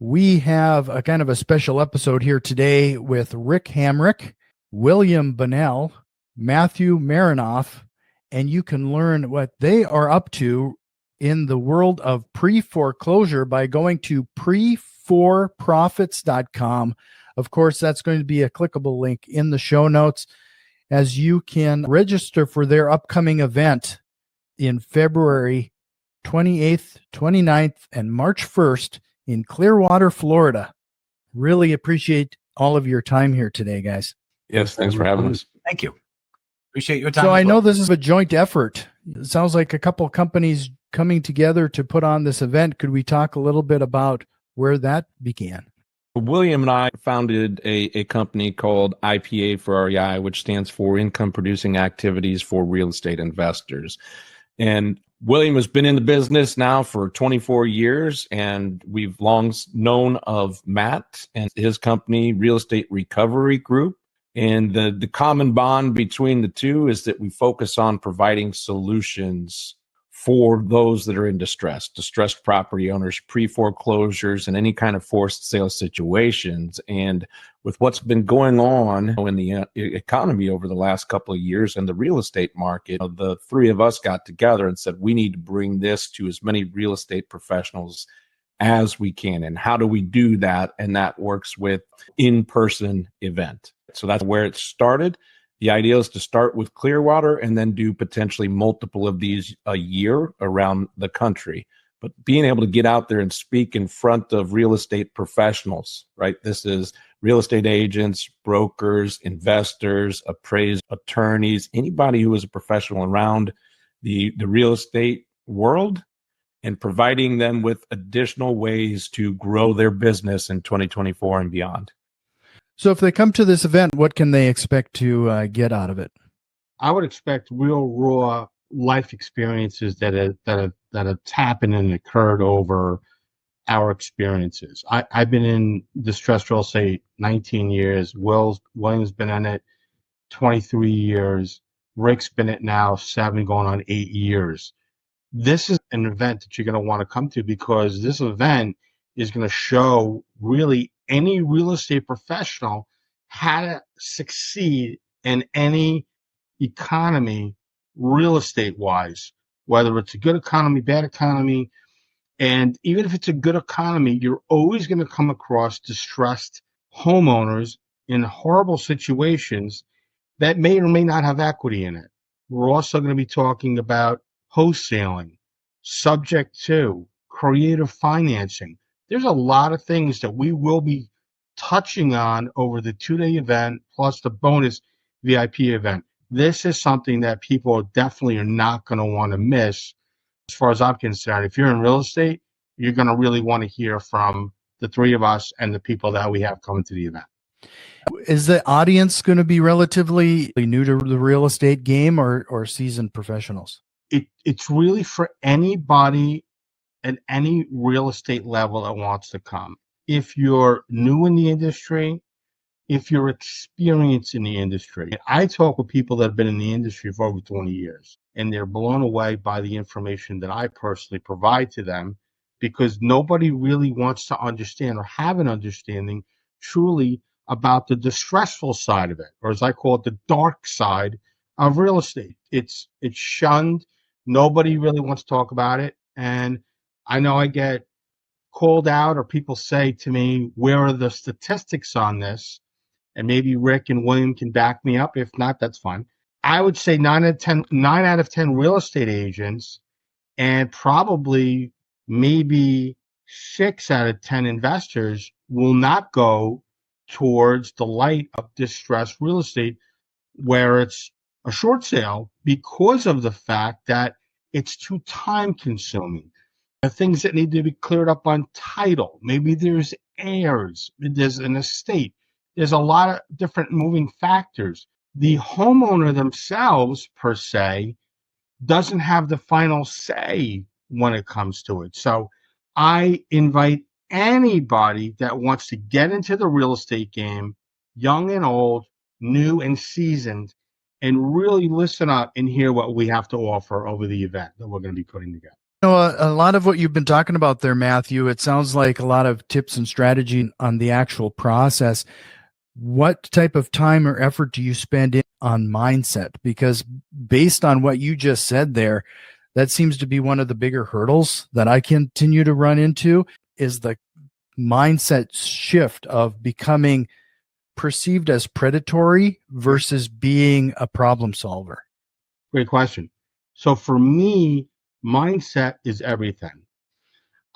We have a kind of a special episode here today with Rick Hamrick, William Bonell, Matthew Merenoff, and you can learn what they are up to in the world of pre-foreclosure by going to pre4profits.com. Of course, that's going to be a clickable link in the show notes, as you can register for their upcoming event in February 28th, 29th, and March 1st in Clearwater, Florida. Really appreciate all of your time here today, guys. Yes, thanks for having us. Thank you. Appreciate your time. So I know this is a joint effort. It sounds like a couple companies coming together to put on this event. Could we talk a little bit about where that began? William and I founded a company called IPA for REI, which stands for Income Producing Activities for Real Estate Investors. And William has been in the business now for 24 years, and we've long known of Matt and his company, Real Estate Recovery Group. And the common bond between the two is that we focus on providing solutions for those that are in distressed property owners, pre-foreclosures, and any kind of forced sale situations. And with what's been going on in the economy over the last couple of years and the real estate market, the three of us got together and said, we need to bring this to as many real estate professionals as we can. And how do we do that? And that works with in-person event. So that's where it started. The idea is to start with Clearwater and then do potentially multiple of these a year around the country. But being able to get out there and speak in front of real estate professionals, right? This is real estate agents, brokers, investors, appraisers, attorneys, anybody who is a professional around the real estate world, and providing them with additional ways to grow their business in 2024 and beyond. So if they come to this event, what can they expect to get out of it? I would expect real raw life experiences that have happened and occurred over our experiences. I've been in distressed real estate 19 years. William's been in it 23 years. Rick's been in it now 7 going on 8 years. This is an event that you're going to want to come to, because this event is going to show really any real estate professional how to succeed in any economy, real estate wise, whether it's a good economy, bad economy. And even if it's a good economy, you're always going to come across distressed homeowners in horrible situations that may or may not have equity in it. We're also going to be talking about wholesaling, subject to creative financing. There's a lot of things that we will be touching on over the 2-day event, plus the bonus VIP event. This is something that people definitely are not going to want to miss. As far as I'm concerned, if you're in real estate, you're going to really want to hear from the three of us and the people that we have coming to the event. Is the audience going to be relatively new to the real estate game, or seasoned professionals? It's really for anybody at any real estate level that wants to come. If you're new in the industry, if you're experienced in the industry. I talk with people that have been in the industry for over 20 years, and they're blown away by the information that I personally provide to them, because nobody really wants to understand or have an understanding truly about the distressful side of it, or as I call it, the dark side of real estate. It's shunned. Nobody really wants to talk about it. And I know I get called out, or people say to me, where are the statistics on this? And maybe Rick and William can back me up. If not, that's fine. I would say 9 out of 10 real estate agents, and probably maybe 6 out of 10 investors will not go towards the light of distressed real estate, where it's a short sale, because of the fact that it's too time consuming. The things that need to be cleared up on title. Maybe there's heirs, there's an estate. There's a lot of different moving factors. The homeowner themselves, per se, doesn't have the final say when it comes to it. So I invite anybody that wants to get into the real estate game, young and old, new and seasoned, and really listen up and hear what we have to offer over the event that we're going to be putting together. A lot of what you've been talking about there, Matthew, it sounds like a lot of tips and strategy on the actual process. What type of time or effort do you spend on mindset? Because based on what you just said there, that seems to be one of the bigger hurdles that I continue to run into is the mindset shift of becoming perceived as predatory versus being a problem solver. Great question. So for me, mindset is everything.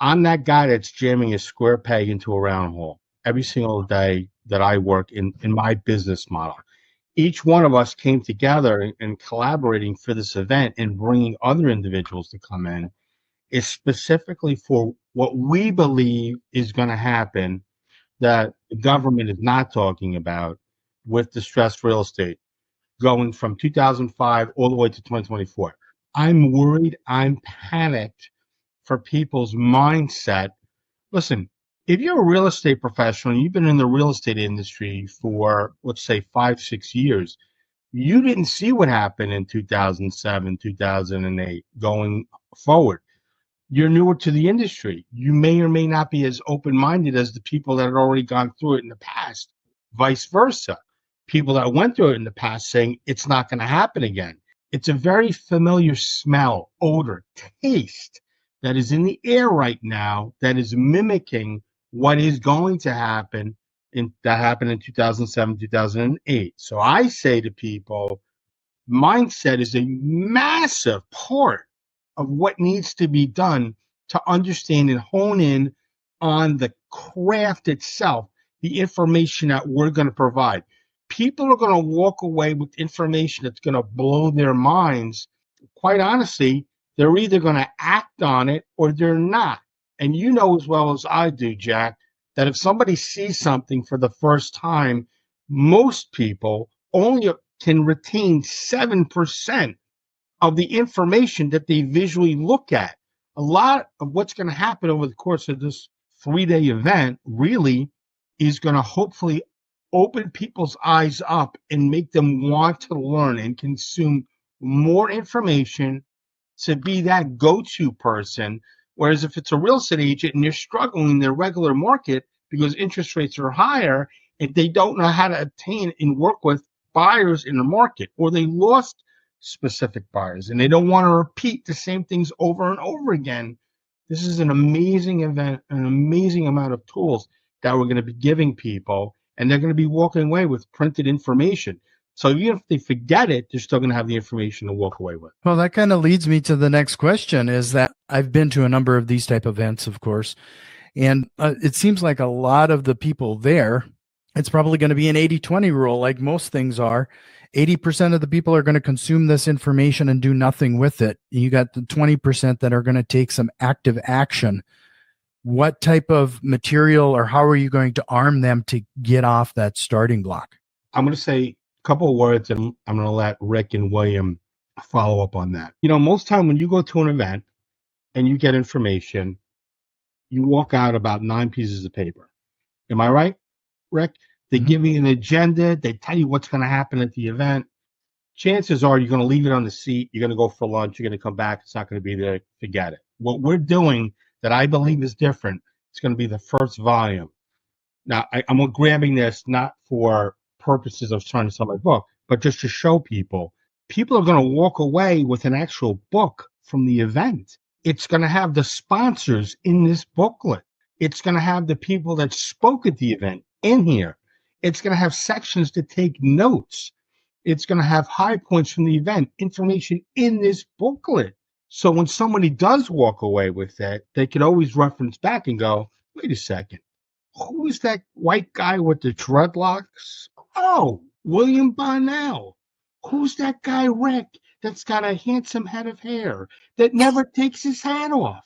I'm that guy that's jamming a square peg into a round hole every single day that I work in my business model. Each one of us came together and collaborating for this event and bringing other individuals to come in is specifically for what we believe is going to happen that the government is not talking about with distressed real estate going from 2005 all the way to 2024. I'm worried, I'm panicked for people's mindset. Listen, if you're a real estate professional and you've been in the real estate industry for, let's say, 5-6 years, you didn't see what happened in 2007, 2008 going forward. You're newer to the industry. You may or may not be as open-minded as the people that had already gone through it in the past, vice versa. People that went through it in the past saying it's not going to happen again. It's a very familiar smell, odor, taste that is in the air right now that is mimicking what is going to happen that happened in 2007, 2008. So I say to people, mindset is a massive part of what needs to be done to understand and hone in on the craft itself, the information that we're going to provide. People are going to walk away with information that's going to blow their minds. Quite honestly, they're either going to act on it or they're not. And you know as well as I do, Jack, that if somebody sees something for the first time, most people only can retain 7% of the information that they visually look at. A lot of what's going to happen over the course of this 3-day event really is going to hopefully open people's eyes up and make them want to learn and consume more information to be that go-to person. Whereas if it's a real estate agent and they're struggling in their regular market because interest rates are higher and they don't know how to obtain and work with buyers in the market, or they lost specific buyers and they don't want to repeat the same things over and over again, this is an amazing event, an amazing amount of tools that we're going to be giving people, and they're going to be walking away with printed information. So even if they forget it, they're still going to have the information to walk away with. Well, that kind of leads me to the next question is that I've been to a number of these type of events, of course, and it seems like a lot of the people there, it's probably going to be an 80-20 rule like most things are. 80% of the people are going to consume this information and do nothing with it. You got the 20% that are going to take some active action. What type of material or how are you going to arm them to get off that starting block? I'm going to say a couple of words and I'm going to let Rick and William follow up on that. You know, most time when you go to an event and you get information, you walk out about 9 pieces of paper. Am I right, Rick? They give you an agenda. They tell you what's going to happen at the event. Chances are you're going to leave it on the seat. You're going to go for lunch. You're going to come back. It's not going to be there. Forget it. What we're doing that I believe is different, it's going to be the first volume. Now, I'm grabbing this not for purposes of trying to sell my book, but just to show people. People are going to walk away with an actual book from the event. It's going to have the sponsors in this booklet. It's going to have the people that spoke at the event in here. It's going to have sections to take notes. It's going to have high points from the event, information in this booklet. So when somebody does walk away with that, they can always reference back and go, wait a second, who is that white guy with the dreadlocks? Oh, William Bonell. Who's that guy, Rick, that's got a handsome head of hair that never takes his hat off?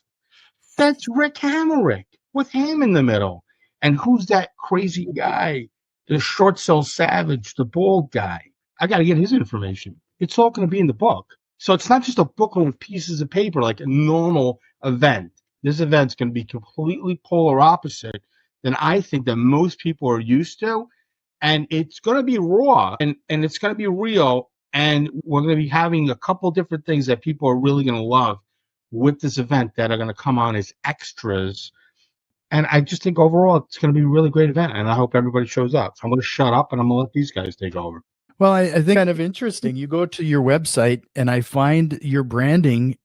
That's Rick Hamrick with ham in the middle. And who's that crazy guy, the short sell savage, the bald guy? I got to get his information. It's all going to be in the book. So it's not just a booklet with pieces of paper like a normal event. This event's going to be completely polar opposite than I think that most people are used to. And it's going to be raw and it's going to be real. And we're going to be having a couple different things that people are really going to love. with this event that are going to come on as extras. And I just think overall it's going to be a really great event, and I hope everybody shows up. So I'm going to shut up and I'm going to let these guys take over. Well, I think kind of interesting. You go to your website and I find your branding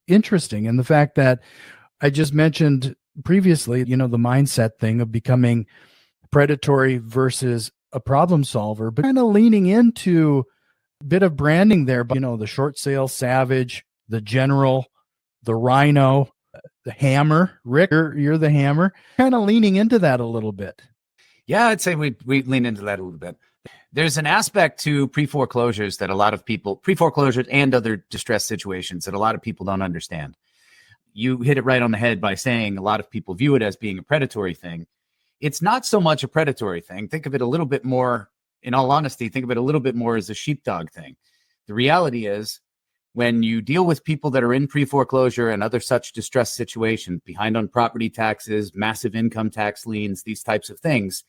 interesting. And the fact that I just mentioned previously, the mindset thing of becoming predatory versus a problem solver, but kind of leaning into a bit of branding there. But, the short sale savage, the general, the rhino, the hammer. Rick, you're the hammer. Kind of leaning into that a little bit. Yeah, I'd say we lean into that a little bit. There's an aspect to pre-foreclosures that a lot of people, pre-foreclosures and other distress situations that a lot of people don't understand. You hit it right on the head by saying a lot of people view it as being a predatory thing. It's not so much a predatory thing. Think of it a little bit more, in all honesty, think of it a little bit more as a sheepdog thing. The reality is, when you deal with people that are in pre-foreclosure and other such distress situations, behind on property taxes, massive income tax liens, these types of things,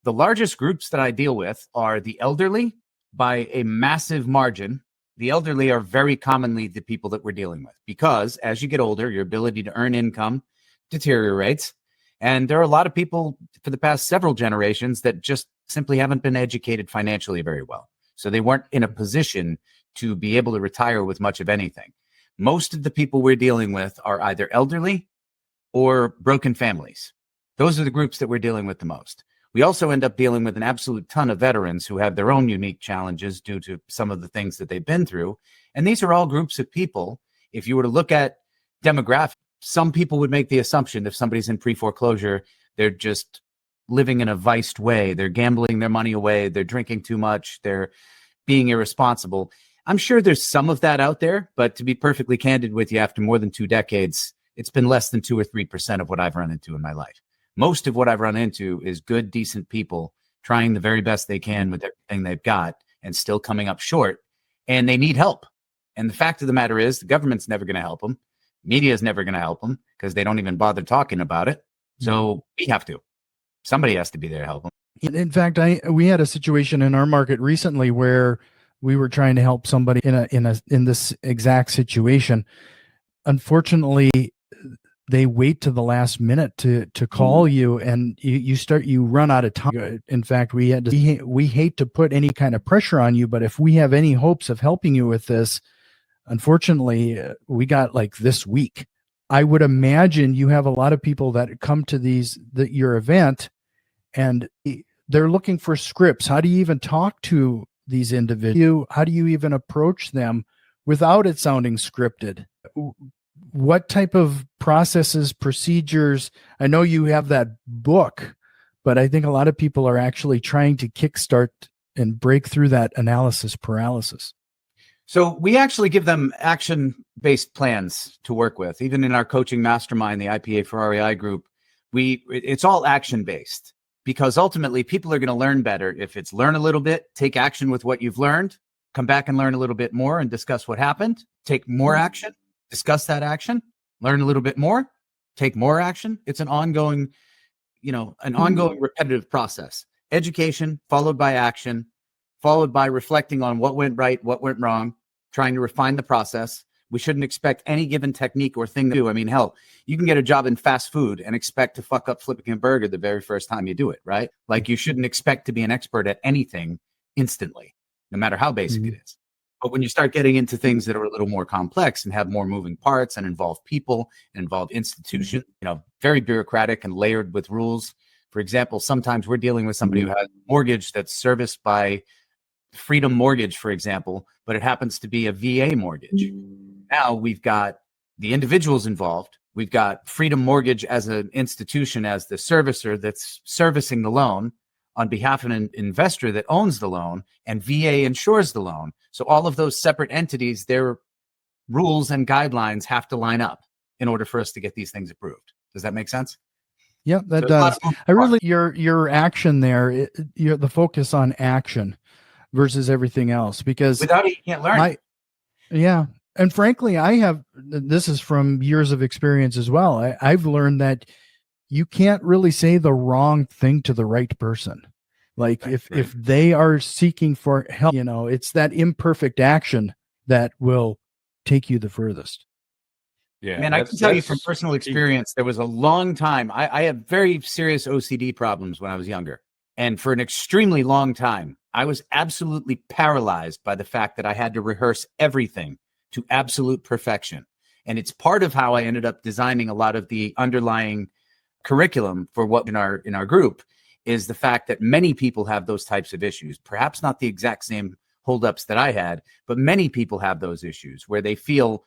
the largest groups that I deal with are the elderly by a massive margin. The elderly are very commonly the people that we're dealing with because as you get older, your ability to earn income deteriorates. And there are a lot of people for the past several generations that just simply haven't been educated financially very well. So they weren't in a position to be able to retire with much of anything. Most of the people we're dealing with are either elderly or broken families. Those are the groups that we're dealing with the most. We also end up dealing with an absolute ton of veterans who have their own unique challenges due to some of the things that they've been through. And these are all groups of people. If you were to look at demographics, some people would make the assumption if somebody's in pre-foreclosure, they're just living in a viced way. They're gambling their money away. They're drinking too much. They're being irresponsible. I'm sure there's some of that out there, but to be perfectly candid with you, after more than 2 decades, it's been less than 2 or 3% of what I've run into in my life. Most of what I've run into is good, decent people trying the very best they can with everything they've got and still coming up short, and they need help. And the fact of the matter is the government's never going to help them. Media is never going to help them because they don't even bother talking about it. So we have to. Somebody has to be there to help them. In fact, we had a situation in our market recently where we were trying to help somebody in this exact situation. Unfortunately, they wait to the last minute to call you, and you run out of time. In fact, we hate to put any kind of pressure on you, but if we have any hopes of helping you with this, unfortunately, we got like this week. I would imagine you have a lot of people that come to your event, and they're looking for scripts. How do you even talk to these individuals? How do you even approach them without it sounding scripted? What type of processes, procedures? I know you have that book, but I think a lot of people are actually trying to kickstart and break through that analysis paralysis. So we actually give them action-based plans to work with. Even in our coaching mastermind, the IPA for REI group, it's all action-based because ultimately people are going to learn better if it's learn a little bit, take action with what you've learned, come back and learn a little bit more and discuss what happened, take more action, discuss that action, learn a little bit more, take more action. It's an ongoing, repetitive process. Education followed by action, followed by reflecting on what went right, what went wrong, trying to refine the process. We shouldn't expect any given technique or thing to do. I mean, hell, you can get a job in fast food and expect to fuck up flipping a burger the very first time you do it, right? Like you shouldn't expect to be an expert at anything instantly, no matter how basic it is. But when you start getting into things that are a little more complex and have more moving parts and involve people and involve institutions, very bureaucratic and layered with rules. For example, sometimes we're dealing with somebody who has a mortgage that's serviced by Freedom Mortgage, for example, but it happens to be a VA mortgage. Now we've got the individuals involved. We've got Freedom Mortgage as an institution, as the servicer that's servicing the loan on behalf of an investor that owns the loan, and VA insures the loan. So all of those separate entities, their rules and guidelines have to line up in order for us to get these things approved. Does that make sense? Yeah, that does. I really, your action there, the focus on action versus everything else, because without it, you can't learn. Yeah. And frankly, this is from years of experience as well. I've learned that you can't really say the wrong thing to the right person. Like if they are seeking for help, it's that imperfect action that will take you the furthest. Yeah, Man, I can tell you from personal experience, there was a long time. I had very serious OCD problems when I was younger. And for an extremely long time, I was absolutely paralyzed by the fact that I had to rehearse everything to absolute perfection. And it's part of how I ended up designing a lot of the underlying curriculum for what in our group is the fact that many people have those types of issues, perhaps not the exact same holdups that I had, but many people have those issues where they feel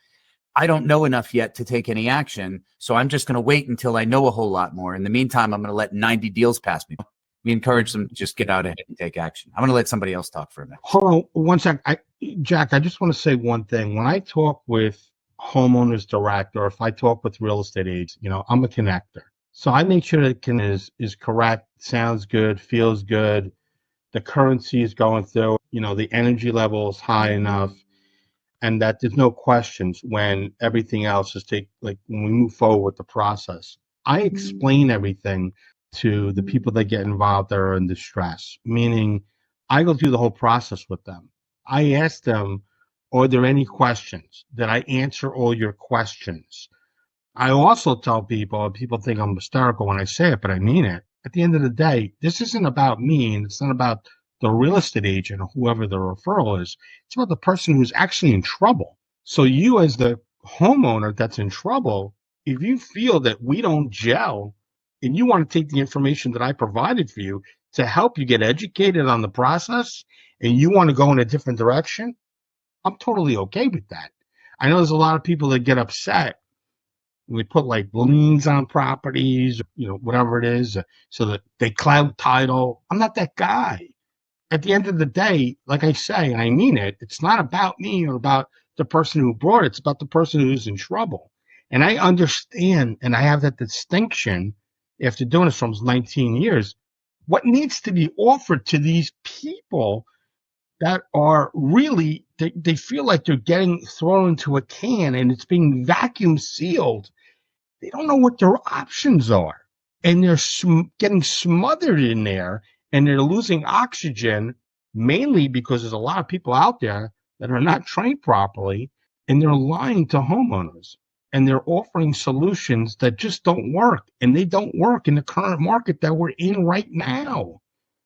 I don't know enough yet to take any action. So I'm just going to wait until I know a whole lot more. In the meantime, I'm going to let 90 deals pass me. We encourage them to just get out ahead and take action. I'm going to let somebody else talk for a minute. Hold on one sec. Jack, I just want to say one thing. When I talk with homeowners direct, or if I talk with real estate agents, I'm a connector. So I make sure that is correct, sounds good, feels good. The currency is going through, the energy level is high enough, and that there's no questions when everything else is when we move forward with the process. I explain everything to the people that get involved that are in distress, meaning I go through the whole process with them. I ask them, are there any questions? Did I answer all your questions? I also tell people think I'm hysterical when I say it, but I mean it. At the end of the day, this isn't about me, and it's not about the real estate agent or whoever the referral is. It's about the person who's actually in trouble. So you, as the homeowner that's in trouble, if you feel that we don't gel and you want to take the information that I provided for you to help you get educated on the process and you want to go in a different direction, I'm totally okay with that. I know there's a lot of people that get upset when they put liens on properties, whatever it is, so that they cloud title. I'm not that guy. At the end of the day, like I say, and I mean it, it's not about me or about the person who brought it. It's about the person who's in trouble. And I understand, and I have that distinction after doing this for 19 years, what needs to be offered to these people that are really, they feel like they're getting thrown into a can and it's being vacuum sealed. They don't know what their options are. And they're getting smothered in there, and they're losing oxygen, mainly because there's a lot of people out there that are not trained properly, and they're lying to homeowners. And they're offering solutions that just don't work. And they don't work in the current market that we're in right now.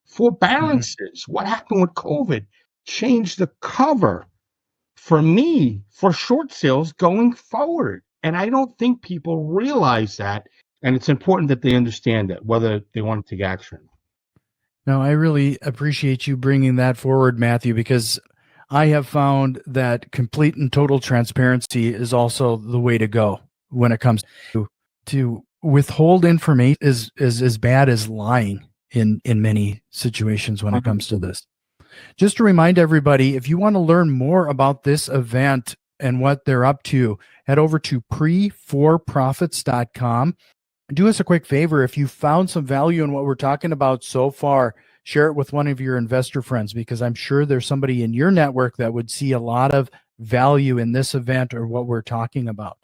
Forbearances. What happened with COVID? Changed the cover for me for short sales going forward. And I don't think people realize that. And it's important that they understand that, whether they want to take action. No, I really appreciate you bringing that forward, Matthew, because I have found that complete and total transparency is also the way to go when it comes to withhold information is as bad as lying in many situations when it comes to this. Just to remind everybody, if you want to learn more about this event and what they're up to, head over to pre4profits.com. Do us a quick favor. If you found some value in what we're talking about so far, share it with one of your investor friends, because I'm sure there's somebody in your network that would see a lot of value in this event or what we're talking about.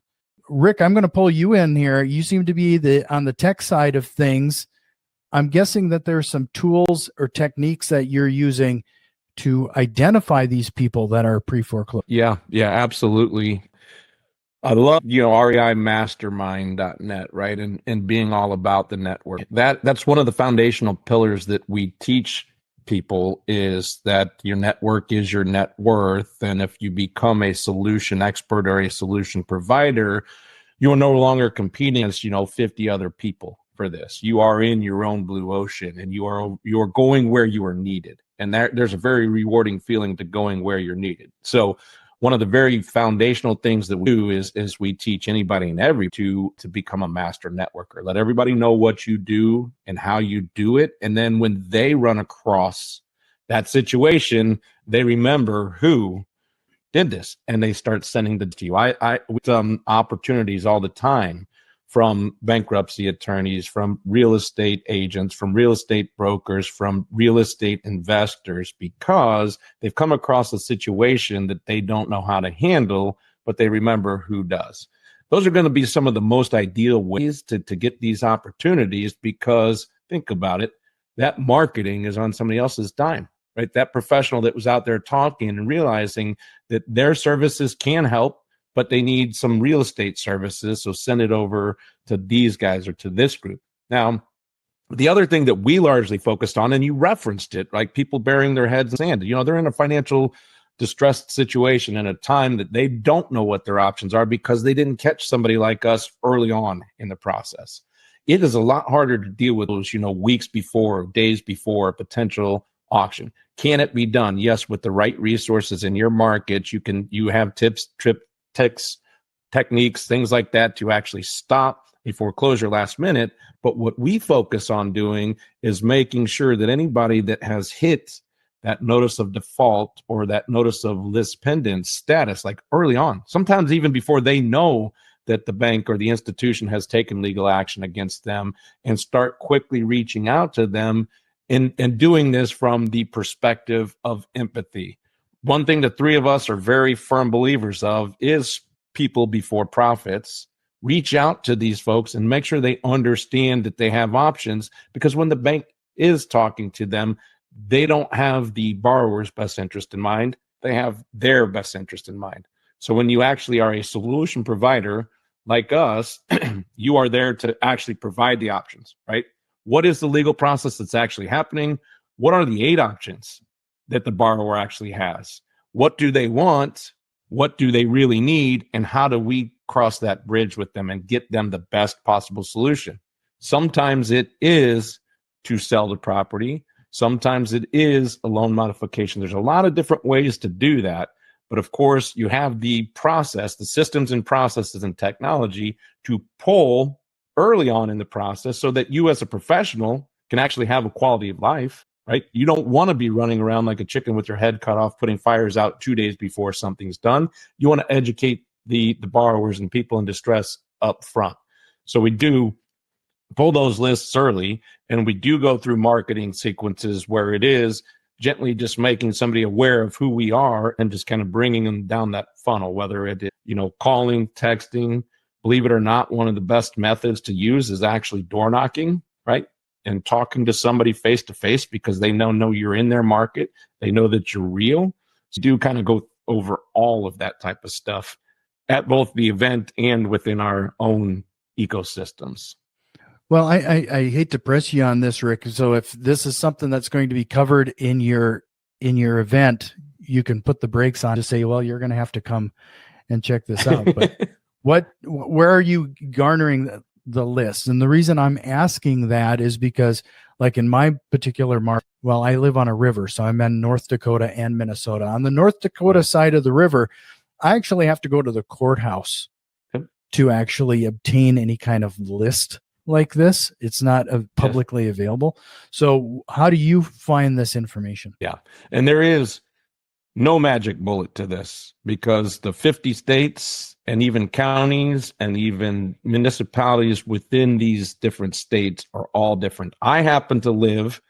Rick, I'm going to pull you in here. You seem to be on the tech side of things. I'm guessing that there's some tools or techniques that you're using to identify these people that are pre-foreclosure. Yeah, absolutely. I love, reimastermind.net, right? And being all about the network. That's one of the foundational pillars that we teach people, is that your network is your net worth. And if you become a solution expert or a solution provider, you are no longer competing against, 50 other people for this. You are in your own blue ocean, and you are going where you are needed. And there's a very rewarding feeling to going where you're needed. So one of the very foundational things that we do is we teach anybody and every to become a master networker. Let everybody know what you do and how you do it. And then when they run across that situation, they remember who did this and they start sending it to you. I with opportunities all the time from bankruptcy attorneys, from real estate agents, from real estate brokers, from real estate investors, because they've come across a situation that they don't know how to handle, but they remember who does. Those are going to be some of the most ideal ways to get these opportunities, because think about it, that marketing is on somebody else's dime, right? That professional that was out there talking and realizing that their services can help, but they need some real estate services. So send it over to these guys or to this group. Now, the other thing that we largely focused on, and you referenced it, like people burying their heads in sand. They're in a financial distressed situation in a time that they don't know what their options are because they didn't catch somebody like us early on in the process. It is a lot harder to deal with those, weeks before, days before a potential auction. Can it be done? Yes, with the right resources in your market, you have tips, tricks, techniques, things like that to actually stop a foreclosure last minute. But what we focus on doing is making sure that anybody that has hit that notice of default or that notice of list pending status, like early on, sometimes even before they know that the bank or the institution has taken legal action against them, and start quickly reaching out to them and doing this from the perspective of empathy. One thing the three of us are very firm believers of is people before profits. Reach out to these folks and make sure they understand that they have options, because when the bank is talking to them, they don't have the borrower's best interest in mind. They have their best interest in mind. So when you actually are a solution provider like us, you are there to actually provide the options, right? What is the legal process that's actually happening? What are the 8 options that the borrower actually has? What do they want? What do they really need? And how do we cross that bridge with them and get them the best possible solution? Sometimes it is to sell the property. Sometimes it is a loan modification. There's a lot of different ways to do that. But of course, you have the process, the systems and processes and technology to pull early on in the process so that you as a professional can actually have a quality of life, right? You don't want to be running around like a chicken with your head cut off, putting fires out 2 days before something's done. You want to educate the borrowers and people in distress up front. So we do pull those lists early, and we do go through marketing sequences where it is gently just making somebody aware of who we are and just kind of bringing them down that funnel, whether it is, calling, texting. Believe it or not, one of the best methods to use is actually door knocking, right? And talking to somebody face to face, because they know you're in their market. They know that you're real. So do kind of go over all of that type of stuff at both the event and within our own ecosystems. Well, I hate to press you on this, Rick. So if this is something that's going to be covered in your event, you can put the brakes on to say, well, you're going to have to come and check this out. But where are you garnering the list? And the reason I'm asking that is because, like in my particular market, well, I live on a river, so I'm in North Dakota and Minnesota. On the North Dakota side of the river, I actually have to go to the courthouse to actually obtain any kind of list like this. It's not publicly available. So how do you find this information? Yeah. And there is no magic bullet to this, because the 50 states and even counties and even municipalities within these different states are all different. I happen to live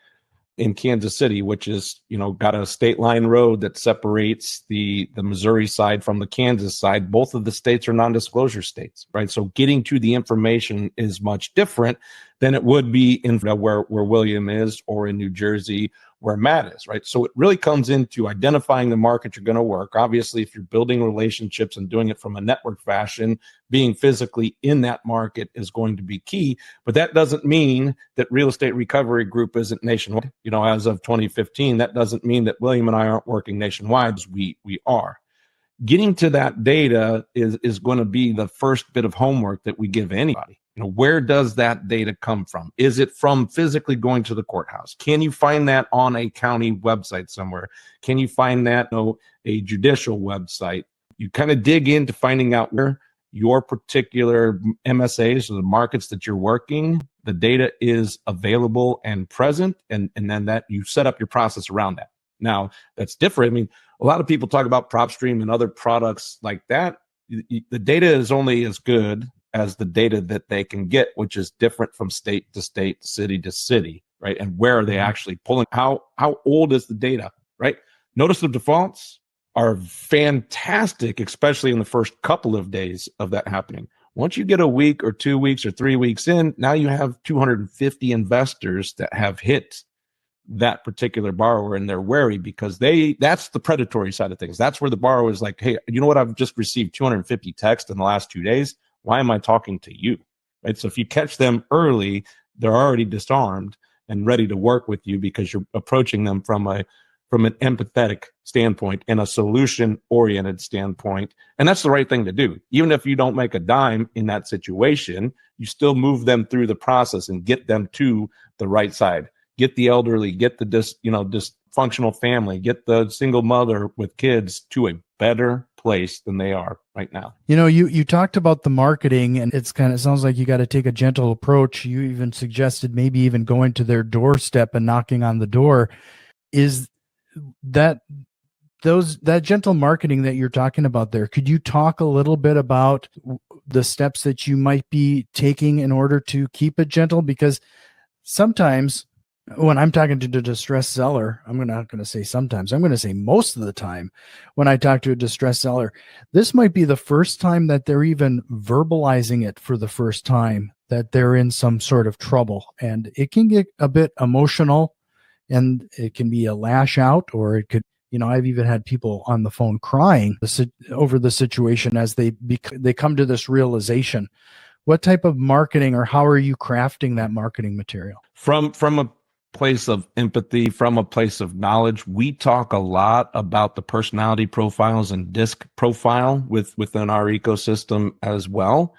in Kansas City, which is, got a state line road that separates the Missouri side from the Kansas side. Both of the states are non-disclosure states, right? So getting to the information is much different than it would be in where William is, or in New Jersey where Matt is, right? So it really comes into identifying the market you're going to work. Obviously, if you're building relationships and doing it from a network fashion, being physically in that market is going to be key. But that doesn't mean that Real Estate Recovery Group isn't nationwide. As of 2015, that doesn't mean that William and I aren't working nationwide. We are. Getting to that data is going to be the first bit of homework that we give anybody. Where does that data come from? Is it from physically going to the courthouse? Can you find that on a county website somewhere? Can you find that on a judicial website? You kind of dig into finding out where your particular MSAs or the markets that you're working, the data is available and present, and then that you set up your process around that. Now, that's different. I mean, a lot of people talk about PropStream and other products like that. The data is only as good as the data that they can get, which is different from state to state, city to city, right? And where are they actually pulling? How old is the data, right? Notice of defaults are fantastic, especially in the first couple of days of that happening. Once you get a week or 2 weeks or 3 weeks in, now you have 250 investors that have hit that particular borrower, and they're wary because that's the predatory side of things. That's where the borrower is like, hey, you know what? I've just received 250 texts in the last 2 days. Why am I talking to you? Right. So if you catch them early, they're already disarmed and ready to work with you because you're approaching them from an empathetic standpoint and a solution oriented standpoint. And that's the right thing to do. Even if you don't make a dime in that situation, you still move them through the process and get them to the right side. Get the elderly, get the dysfunctional family, get the single mother with kids to a better place than they are right now. You talked about the marketing, and it sounds like you got to take a gentle approach. You even suggested maybe even going to their doorstep and knocking on the door. Is that gentle marketing that you're talking about there? Could you talk a little bit about the steps that you might be taking in order to keep it gentle? Because sometimes when I'm talking to the distressed seller, I'm not going to say sometimes, I'm going to say most of the time when I talk to a distressed seller, this might be the first time that they're even verbalizing it for the first time, that they're in some sort of trouble. And it can get a bit emotional, and it can be a lash out, or it could, I've even had people on the phone crying over the situation as they come to this realization. What type of marketing, or how are you crafting that marketing material? From a place of empathy, from a place of knowledge, we talk a lot about the personality profiles and DISC profile within our ecosystem as well,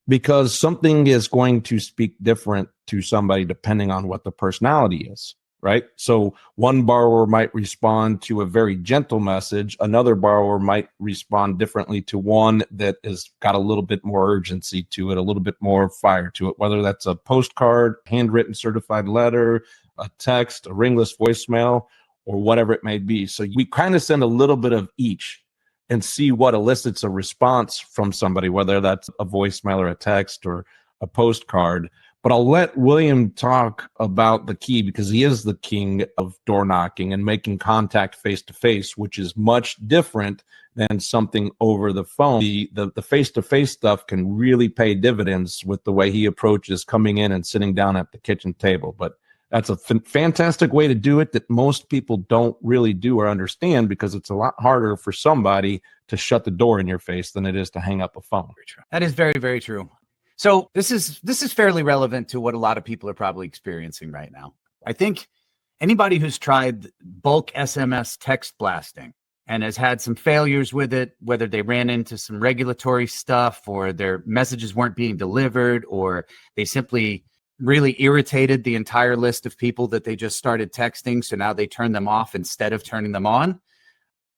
because something is going to speak different to somebody depending on what the personality is. Right. So one borrower might respond to a very gentle message. Another borrower might respond differently to one that has got a little bit more urgency to it, a little bit more fire to it, whether that's a postcard, handwritten certified letter, a text, a ringless voicemail, or whatever it may be. So we kind of send a little bit of each and see what elicits a response from somebody, whether that's a voicemail or a text or a postcard. But I'll let William talk about the key, because he is the king of door knocking and making contact face to face, which is much different than something over the phone. The face to face stuff can really pay dividends with the way he approaches coming in and sitting down at the kitchen table. But that's a fantastic way to do it that most people don't really do or understand, because it's a lot harder for somebody to shut the door in your face than it is to hang up a phone. That is very, very true. So this is fairly relevant to what a lot of people are probably experiencing right now. I think anybody who's tried bulk SMS text blasting and has had some failures with it, whether they ran into some regulatory stuff or their messages weren't being delivered, or they simply really irritated the entire list of people that they just started texting, so now they turn them off instead of turning them on.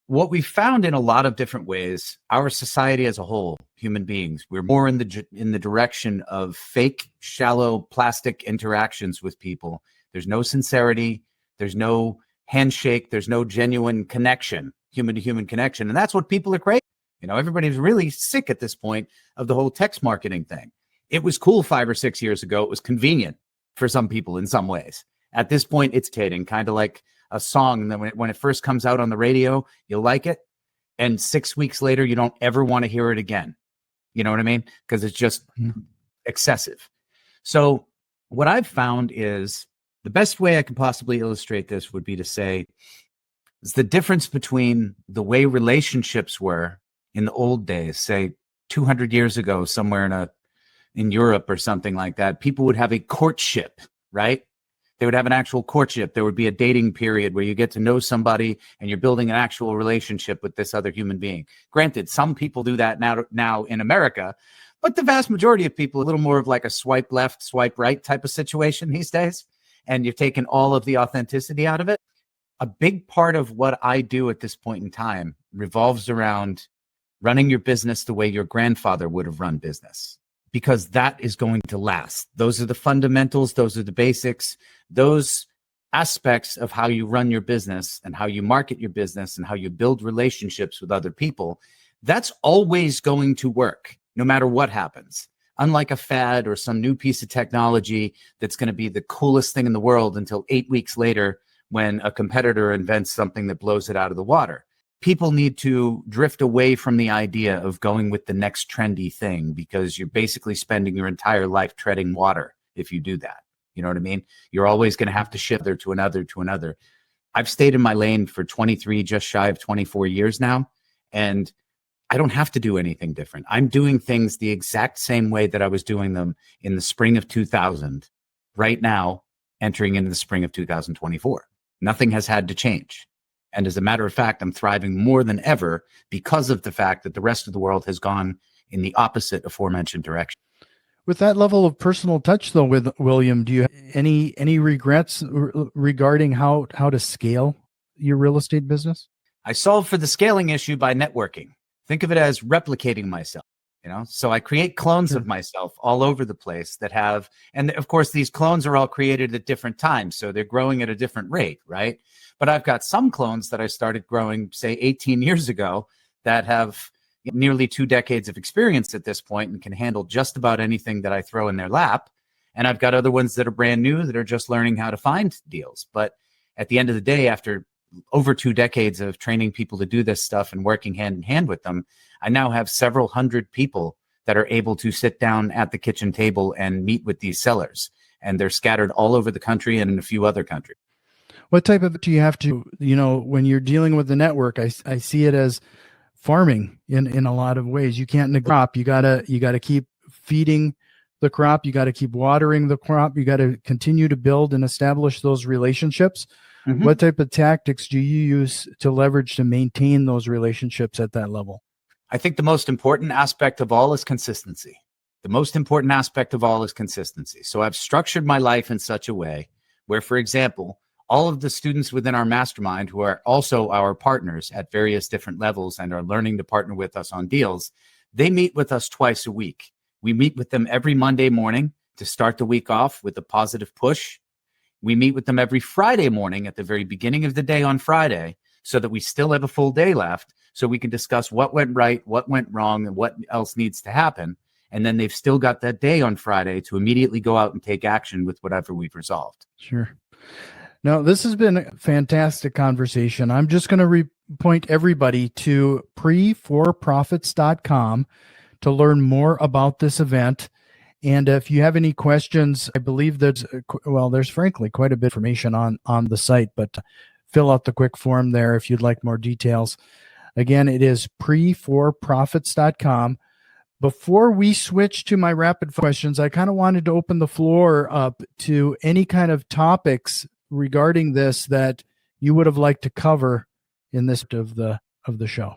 What we found in a lot of different ways, our society as a whole, human beings, we're more in the direction of fake, shallow, plastic interactions with people. There's no sincerity. There's no handshake. There's no genuine connection, human to human connection. And that's what people are craving. Everybody's really sick at this point of the whole text marketing thing. It was cool 5 or 6 years ago. It was convenient for some people in some ways. At this point, it's dating, kind of like a song. And then when it first comes out on the radio, you'll like it. And 6 weeks later, you don't ever want to hear it again. You know what I mean? Because it's just excessive. So what I've found is the best way I could possibly illustrate this would be to say, it's the difference between the way relationships were in the old days, say 200 years ago, somewhere in Europe or something like that. People would have a courtship, right? They would have an actual courtship. There would be a dating period where you get to know somebody and you're building an actual relationship with this other human being. Granted, some people do that now in America, but the vast majority of people, a little more of like a swipe left, swipe right type of situation these days. And you've taken all of the authenticity out of it. A big part of what I do at this point in time revolves around running your business the way your grandfather would have run business, because that is going to last. Those are the fundamentals. Those are the basics. Those aspects of how you run your business and how you market your business and how you build relationships with other people, that's always going to work no matter what happens. Unlike a fad or some new piece of technology that's going to be the coolest thing in the world until 8 weeks later when a competitor invents something that blows it out of the water. People need to drift away from the idea of going with the next trendy thing, because you're basically spending your entire life treading water if you do that. You know what I mean? You're always going to have to shift there to another, to another. I've stayed in my lane for 23, just shy of 24 years now. And I don't have to do anything different. I'm doing things the exact same way that I was doing them in the spring of 2000, right now, entering into the spring of 2024. Nothing has had to change. And as a matter of fact, I'm thriving more than ever because of the fact that the rest of the world has gone in the opposite aforementioned direction. With that level of personal touch, though, with William, do you have any regrets regarding how to scale your real estate business? I solve for the scaling issue by networking. Think of it as replicating myself, so I create clones of myself all over the place that have, and of course, these clones are all created at different times. So they're growing at a different rate, right? But I've got some clones that I started growing, say, 18 years ago that have nearly 2 decades of experience at this point and can handle just about anything that I throw in their lap. And I've got other ones that are brand new that are just learning how to find deals. But at the end of the day, after over 2 decades of training people to do this stuff and working hand in hand with them, I now have several hundred people that are able to sit down at the kitchen table and meet with these sellers. And they're scattered all over the country and in a few other countries. What type of do you have to, when you're dealing with the network, I see it as farming in a lot of ways. You can't neglect crop. You gotta keep feeding the crop. You got to keep watering the crop. You got to continue to build and establish those relationships. Mm-hmm. What type of tactics do you use to leverage to maintain those relationships at that level? I think the most important aspect of all is consistency. The most important aspect of all is consistency. So I've structured my life in such a way where, for example, all of the students within our mastermind who are also our partners at various different levels and are learning to partner with us on deals, they meet with us twice a week. We meet with them every Monday morning to start the week off with a positive push. We meet with them every Friday morning at the very beginning of the day on Friday so that we still have a full day left so we can discuss what went right, what went wrong, and what else needs to happen. And then they've still got that day on Friday to immediately go out and take action with whatever we've resolved. Sure. Now, this has been a fantastic conversation. I'm just going to point everybody to pre4profits.com to learn more about this event. And if you have any questions, I believe there's frankly quite a bit of information on the site, but fill out the quick form there if you'd like more details. Again, it is pre4profits.com. Before we switch to my rapid questions, I kind of wanted to open the floor up to any kind of topics regarding this that you would have liked to cover in this of the show.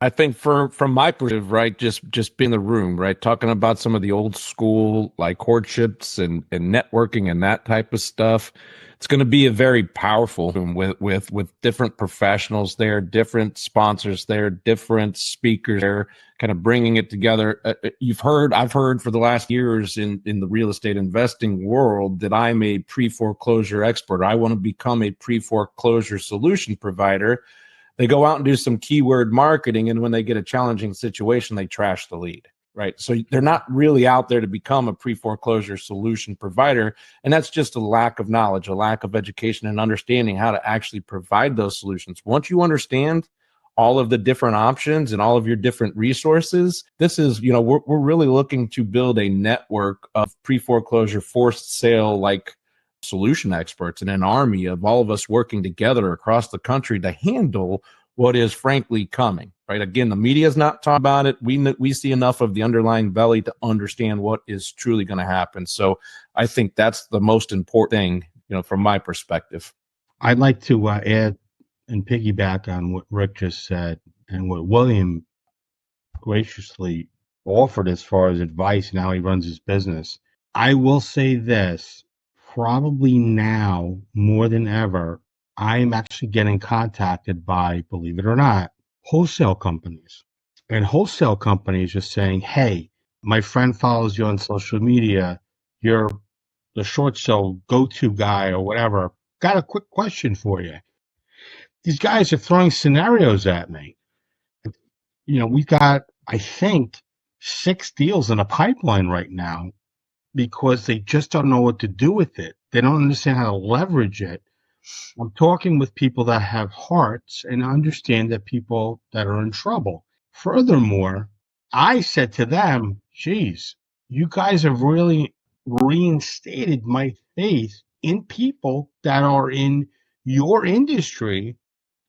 I think from my perspective, right, just being in the room, right, talking about some of the old school like courtships and networking and that type of stuff, it's going to be a very powerful room with different professionals there, different sponsors there, different speakers there, kind of bringing it together. I've heard for the last years in the real estate investing world that I'm a pre-foreclosure expert. I want to become a pre-foreclosure solution provider. They go out and do some keyword marketing, and when they get a challenging situation, they trash the lead, right? So they're not really out there to become a pre-foreclosure solution provider, and that's just a lack of knowledge, a lack of education and understanding how to actually provide those solutions. Once you understand all of the different options and all of your different resources, this is, we're really looking to build a network of pre-foreclosure forced sale like solution experts and an army of all of us working together across the country to handle what is frankly coming, right? Again, the media is not talking about it. We see enough of the underlying belly to understand what is truly going to happen. So I think that's the most important thing, from my perspective. I'd like to add and piggyback on what Rick just said and what William graciously offered as far as advice and how he runs his business. I will say this. Probably now more than ever, I am actually getting contacted by, believe it or not, wholesale companies. And wholesale companies are saying, hey, my friend follows you on social media. You're the short sale go-to guy or whatever. Got a quick question for you. These guys are throwing scenarios at me. We've got, I think, 6 deals in a pipeline right now, because they just don't know what to do with it. They don't understand how to leverage it. I'm talking with people that have hearts and understand that people that are in trouble. Furthermore, I said to them, geez, you guys have really reinstated my faith in people that are in your industry.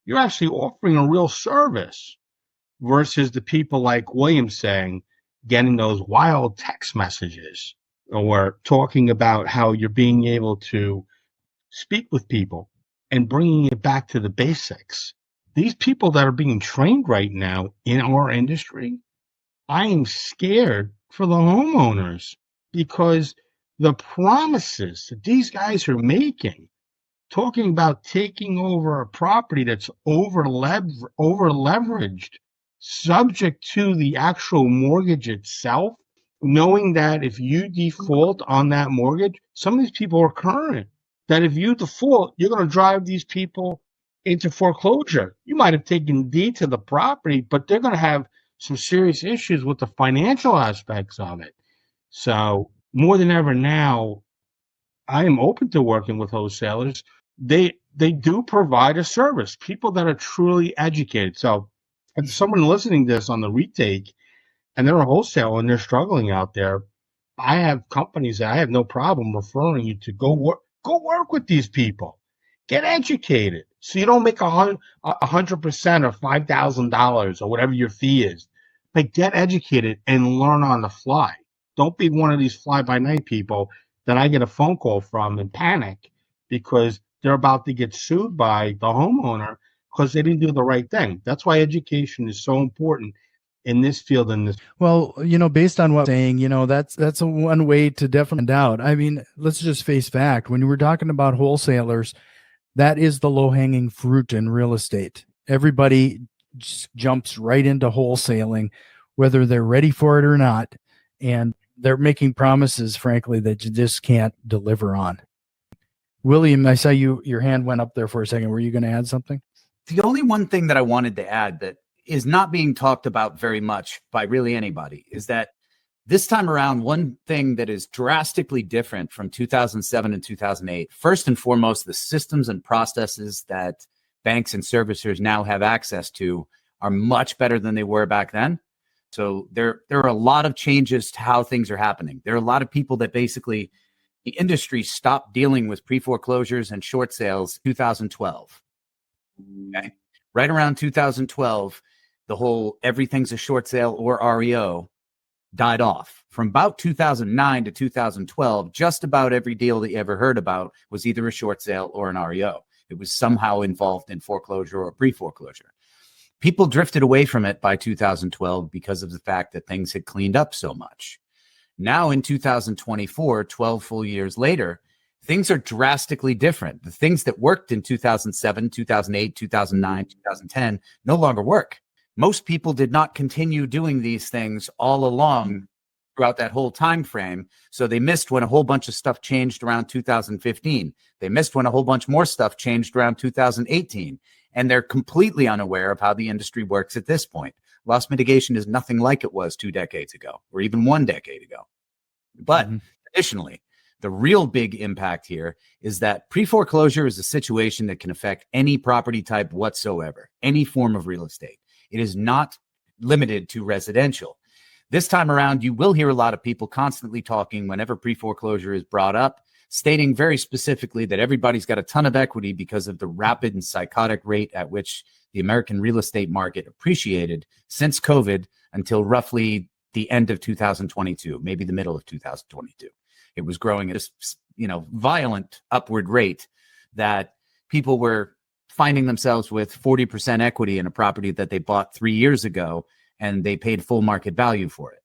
You're actually offering a real service versus the people like William saying, getting those wild text messages or talking about how you're being able to speak with people and bringing it back to the basics. These people that are being trained right now in our industry, I am scared for the homeowners because the promises that these guys are making, talking about taking over a property that's over leveraged, subject to the actual mortgage itself, knowing that if you default on that mortgage, some of these people are current. That if you default, you're going to drive these people into foreclosure. You might have taken deed to the property, but they're going to have some serious issues with the financial aspects of it. So more than ever now, I am open to working with wholesalers. They do provide a service. People that are truly educated. So if someone listening to this on the retake and they're a wholesaler and they're struggling out there, I have companies that I have no problem referring you to go work with these people. Get educated so you don't make 100% or $5,000 or whatever your fee is. But get educated and learn on the fly. Don't be one of these fly-by-night people that I get a phone call from and panic because they're about to get sued by the homeowner because they didn't do the right thing. That's why education is so important in this field. Well, based on what I'm saying, that's a one way to definitely find out. I mean, let's just face fact. When we're talking about wholesalers, that is the low-hanging fruit in real estate. Everybody just jumps right into wholesaling, whether they're ready for it or not. And they're making promises, frankly, that you just can't deliver on. William, I saw your hand went up there for a second. Were you going to add something? The only one thing that I wanted to add that is not being talked about very much by really anybody is that this time around, one thing that is drastically different from 2007 and 2008, first and foremost, the systems and processes that banks and servicers now have access to are much better than they were back then. So there are a lot of changes to how things are happening. There are a lot of people that basically the industry stopped dealing with pre-foreclosures and short sales 2012. Okay. Right around 2012, the whole everything's a short sale or REO died off. From about 2009 to 2012, just about every deal that you ever heard about was either a short sale or an REO. It was somehow involved in foreclosure or pre-foreclosure. People drifted away from it by 2012 because of the fact that things had cleaned up so much. Now in 2024, 12 full years later, things are drastically different. The things that worked in 2007, 2008, 2009, 2010 no longer work. Most people did not continue doing these things all along throughout that whole time frame. So they missed when a whole bunch of stuff changed around 2015. They missed when a whole bunch more stuff changed around 2018. And they're completely unaware of how the industry works at this point. Loss mitigation is nothing like it was 2 decades ago or even 1 decade ago. But additionally, the real big impact here is that pre-foreclosure is a situation that can affect any property type whatsoever, any form of real estate. It is not limited to residential. This time around, you will hear a lot of people constantly talking whenever pre-foreclosure is brought up, stating very specifically that everybody's got a ton of equity because of the rapid and psychotic rate at which the American real estate market appreciated since COVID until roughly the end of 2022, maybe the middle of 2022. It was growing at a violent upward rate that people were finding themselves with 40% equity in a property that they bought 3 years ago, and they paid full market value for it.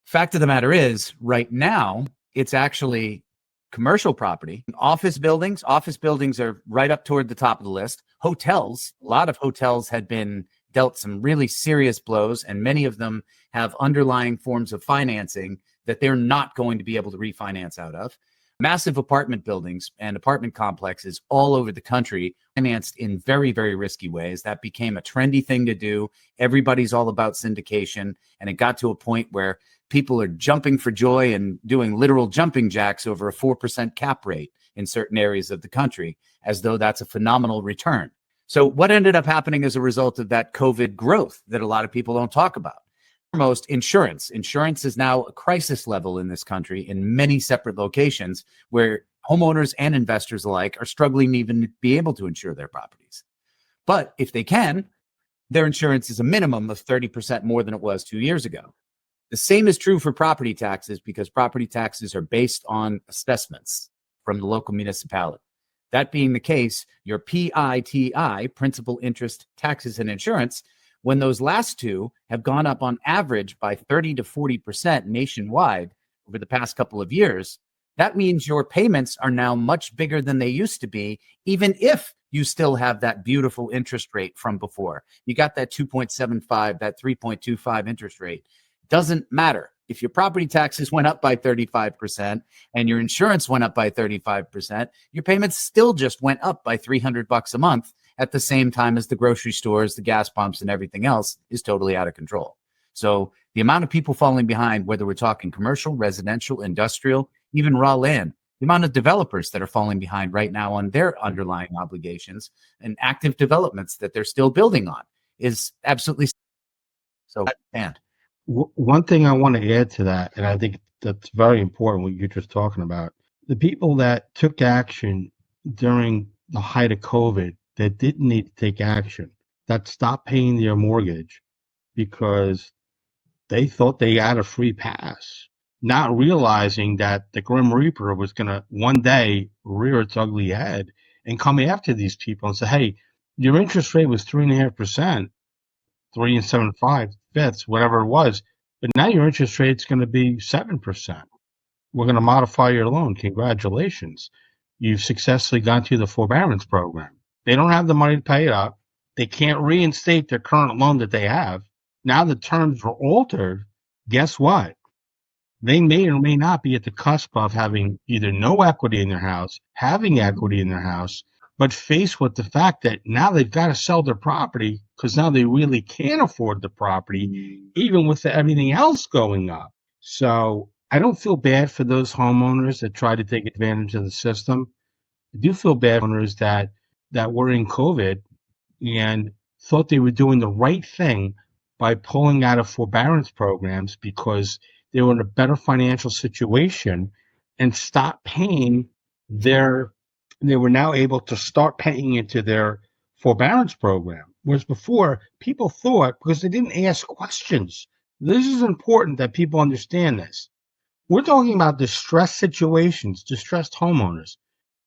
Fact of the matter is, right now, it's actually commercial property. Office buildings are right up toward the top of the list. Hotels, a lot of hotels had been dealt some really serious blows, and many of them have underlying forms of financing that they're not going to be able to refinance out of. Massive apartment buildings and apartment complexes all over the country financed in very, very risky ways. That became a trendy thing to do. Everybody's all about syndication. And it got to a point where people are jumping for joy and doing literal jumping jacks over a 4% cap rate in certain areas of the country, as though that's a phenomenal return. So what ended up happening as a result of that COVID growth that a lot of people don't talk about? foremost, insurance. Insurance is now a crisis level in this country in many separate locations where homeowners and investors alike are struggling to even be able to insure their properties. But if they can, their insurance is a minimum of 30% more than it was 2 years ago. The same is true for property taxes because property taxes are based on assessments from the local municipality. That being the case, your PITI, principal, interest, taxes, and insurance, when those last two have gone up on average by 30 to 40% nationwide over the past couple of years, that means your payments are now much bigger than they used to be, even if you still have that beautiful interest rate from before. You got that 2.75, that 3.25 interest rate. Doesn't matter. If your property taxes went up by 35% and your insurance went up by 35%, your payments still just went up by $300 a month at the same time as the grocery stores, the gas pumps, and everything else is totally out of control. So the amount of people falling behind, whether we're talking commercial, residential, industrial, even raw land, the amount of developers that are falling behind right now on their underlying obligations and active developments that they're still building on is absolutely so. And One thing I want to add to that, and I think that's very important, what you're just talking about, the people that took action during the height of COVID that didn't need to take action, that stopped paying their mortgage because they thought they had a free pass, not realizing that the Grim Reaper was going to one day rear its ugly head and come after these people and say, hey, your interest rate was 3.5%, 3 7/5, whatever it was, but now your interest rate's going to be 7%. We're going to modify your loan. Congratulations. You've successfully gone through the forbearance program. They don't have the money to pay it up. They can't reinstate their current loan that they have. Now the terms were altered. Guess what? They may or may not be at the cusp of having either no equity in their house, having equity in their house, but faced with the fact that now they've got to sell their property because now they really can't afford the property, even with everything else going up. So I don't feel bad for those homeowners that try to take advantage of the system. I do feel bad for owners that were in COVID and thought they were doing the right thing by pulling out of forbearance programs because they were in a better financial situation and stopped paying they were now able to start paying into their forbearance program. Whereas before, people thought, because they didn't ask questions, this is important that people understand this. We're talking about distressed situations, distressed homeowners.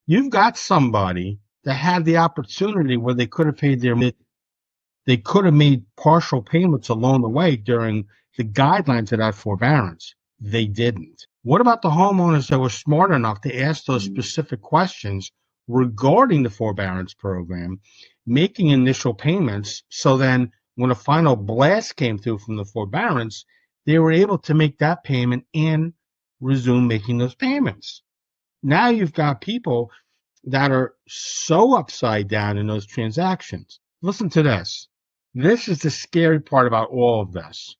You've got somebody that had the opportunity where they could have paid they could have made partial payments along the way during the guidelines of that forbearance. They didn't. What about the homeowners that were smart enough to ask those specific questions regarding the forbearance program, making initial payments, so then when a final blast came through from the forbearance, they were able to make that payment and resume making those payments? Now you've got people that are so upside down in those transactions. Listen to this. This is the scary part about all of this.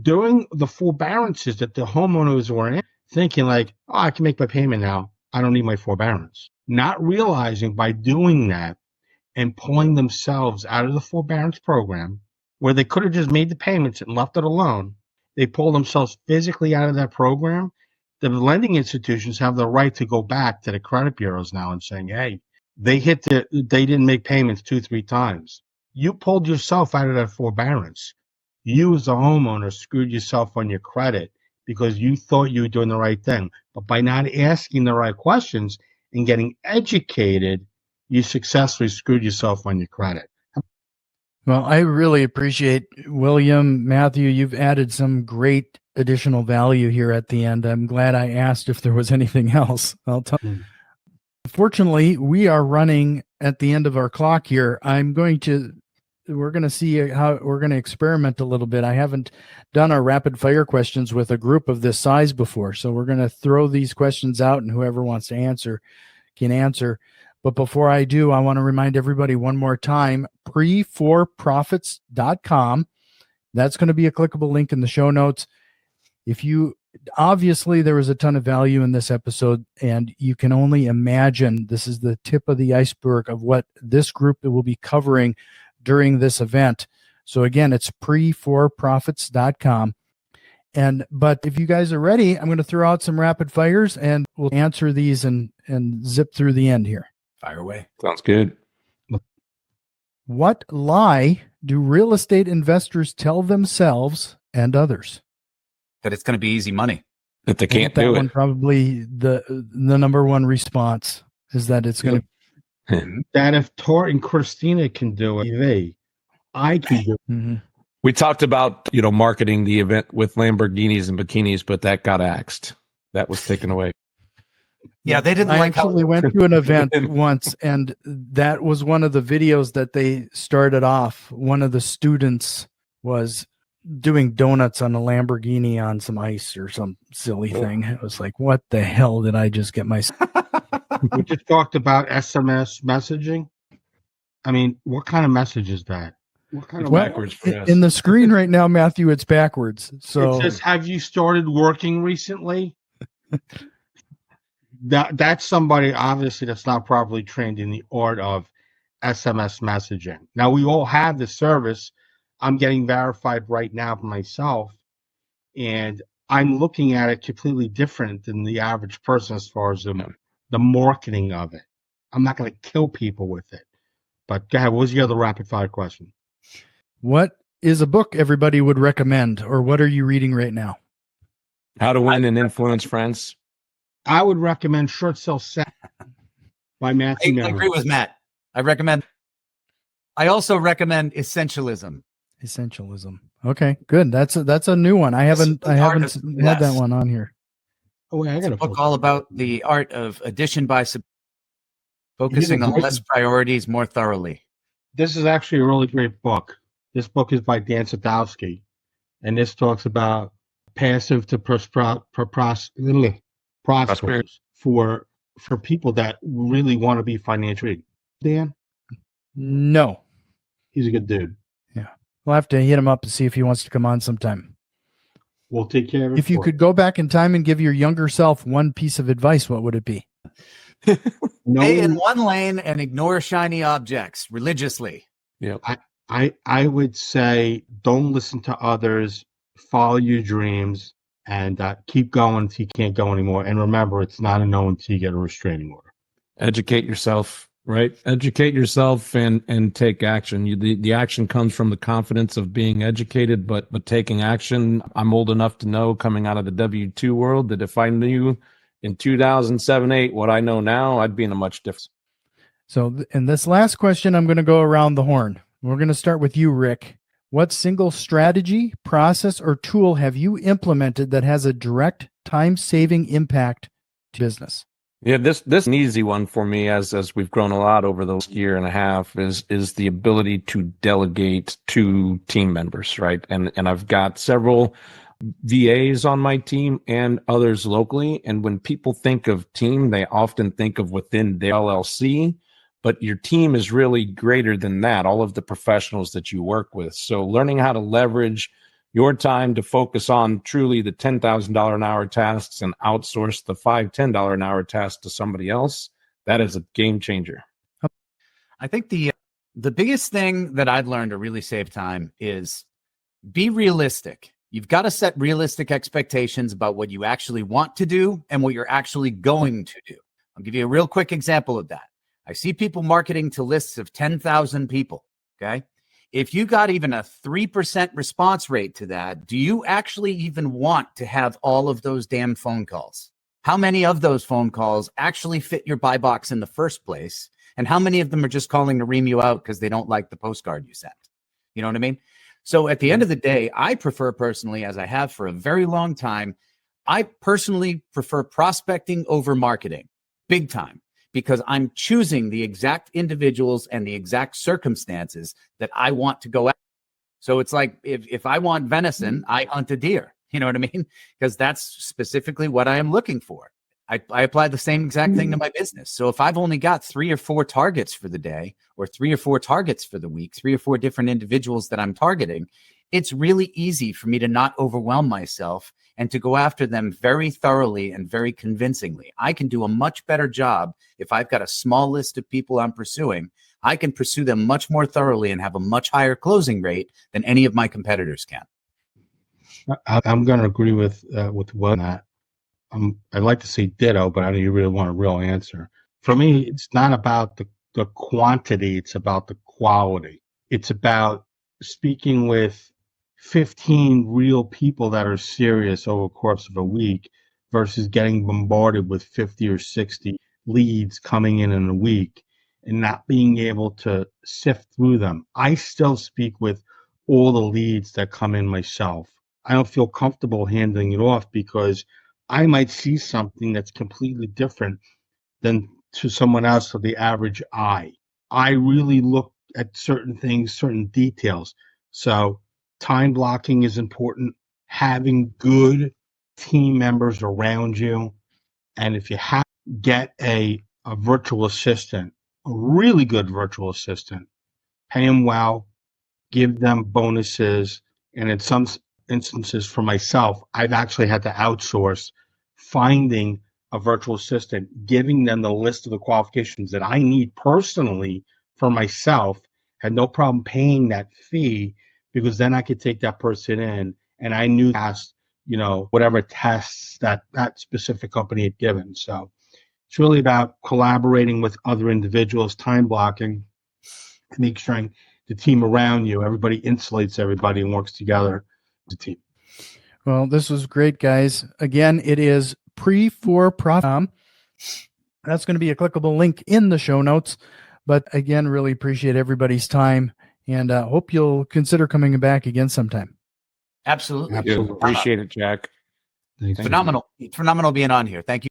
During the forbearances that the homeowners were in, thinking like, oh, I can make my payment now. I don't need my forbearance. Not realizing by doing that and pulling themselves out of the forbearance program, where they could have just made the payments and left it alone, they pull themselves physically out of that program. The lending institutions have the right to go back to the credit bureaus now and saying, hey, they didn't make payments 2-3 times. You pulled yourself out of that forbearance. You as a homeowner screwed yourself on your credit because you thought you were doing the right thing. But by not asking the right questions and getting educated, you successfully screwed yourself on your credit. Well, I really appreciate, William, Matthew, you've added some great additional value here at the end. I'm glad I asked if there was anything else. I'll tell you. Fortunately, we are running at the end of our clock here. We're going to see how we're going to experiment a little bit. I haven't done our rapid fire questions with a group of this size before. So we're going to throw these questions out and whoever wants to answer can answer. But before I do, I want to remind everybody one more time, pre4profits.com. That's going to be a clickable link in the show notes. Obviously there was a ton of value in this episode, and you can only imagine this is the tip of the iceberg of what this group will be covering during this event. So again, it's pre4profits.com. But if you guys are ready, I'm going to throw out some rapid fires and we'll answer these and zip through the end here. Fire away. Sounds good. What lie do real estate investors tell themselves and others? That it's going to be easy money. That they can't that do one it. probably the number one response is that it's going to. That if Tor and Christina can do it, I can do it. Mm-hmm. We talked about, marketing the event with Lamborghinis and bikinis, but that got axed. That was taken away. Yeah, they didn't I like how actually went to an event once, and that was one of the videos that they started off. One of the students was doing donuts on a Lamborghini on some ice or some silly thing. It was like, what the hell did I just get myself? We just talked about SMS messaging. I mean, what kind of message is that? What kind of Backwards for us. In the screen right now, Matthew, it's backwards. So it says, have you started working recently? That's somebody obviously that's not properly trained in the art of SMS messaging. Now we all have the service. I'm getting verified right now for myself, and I'm looking at it completely different than the average person as far as the marketing of it. I'm not going to kill people with it. But go ahead. What was your other rapid fire question? what is a book everybody would recommend, or what are you reading right now? How to Win and Influence Friends. I would recommend Short Sale Set by Matthew I Merenoff. agree with Matt. I also recommend Essentialism. Essentialism. Okay, good. That's a new one. I haven't had that one on here. Oh, wait, I got It's a book all about the art of addition by focusing on less priorities more thoroughly. This is actually a really great book. This book is by Dan Sadowski, and this talks about passive to prosperous for people that really want to be financially. Dan, No. he's a good dude. Yeah. We'll have to hit him up and see if he wants to come on sometime. We'll take care of it. If you could go back in time and give your younger self one piece of advice, what would it be? Stay in one lane and ignore shiny objects religiously. Yeah. I would say don't listen to others, follow your dreams, and keep going until you can't go anymore. And remember, it's not a no until you get a restraining order. Educate yourself, right? Educate yourself and take action. The action comes from the confidence of being educated, but taking action. I'm old enough to know, coming out of the W-2 world, that if I knew in 2007-8 what I know now, I'd be in a much different. So in this last question, I'm going to go around the horn. We're going to start with you, Rick. What single strategy, process, or tool have you implemented that has a direct time-saving impact to business? Yeah, this an easy one for me as we've grown a lot over the last year and a half is the ability to delegate to team members, right? And I've got several VAs on my team and others locally. And when people think of team, they often think of within their LLC, but your team is really greater than that, all of the professionals that you work with. So learning how to leverage your time to focus on truly the $10,000 an hour tasks and outsource the $5-10 an hour tasks to somebody else, that is a game changer. I think the biggest thing that I've learned to really save time is be realistic. You've got to set realistic expectations about what you actually want to do and what you're actually going to do. I'll give you a real quick example of that. I see people marketing to lists of 10,000 people. Okay. If you got even a 3% response rate to that, do you actually even want to have all of those damn phone calls? How many of those phone calls actually fit your buy box in the first place? And how many of them are just calling to ream you out because they don't like the postcard you sent? You know what I mean? So at the end of the day, I prefer personally, as I have for a very long time, I personally prefer prospecting over marketing, big time. Because I'm choosing the exact individuals and the exact circumstances that I want to go after. So it's like if I want venison, I hunt a deer. You know what I mean? Because that's specifically what I am looking for. I apply the same exact thing to my business. So if I've only got 3 or 4 targets for the day, or 3 or 4 targets for the week, 3 or 4 different individuals that I'm targeting, it's really easy for me to not overwhelm myself and to go after them very thoroughly and very convincingly. I can do a much better job if I've got a small list of people I'm pursuing. I can pursue them much more thoroughly and have a much higher closing rate than any of my competitors can. I'm going to agree with Will on that. I'd like to say ditto, but I don't really want a real answer. For me, it's not about the quantity, it's about the quality. It's about speaking with 15 real people that are serious over the course of a week versus getting bombarded with 50 or 60 leads coming in a week and not being able to sift through them. I still speak with all the leads that come in myself. I don't feel comfortable handing it off because I might see something that's completely different than to someone else, to the average eye. I really look at certain things, certain details. So time blocking is important, having good team members around you. And if you have to get a virtual assistant, a really good virtual assistant, pay them well, give them bonuses. And in some instances for myself, I've actually had to outsource finding a virtual assistant, giving them the list of the qualifications that I need personally for myself, had no problem paying that fee because then I could take that person in and I knew past, whatever tests that specific company had given. So it's really about collaborating with other individuals, time blocking, to make sure the team around you, everybody insulates everybody and works together as a team. Well, this was great, guys. Again, it is pre4profit. That's going to be a clickable link in the show notes. But again, really appreciate everybody's time and hope you'll consider coming back again sometime. Absolutely. Appreciate it, Jack. Thanks. Phenomenal being on here. Thank you.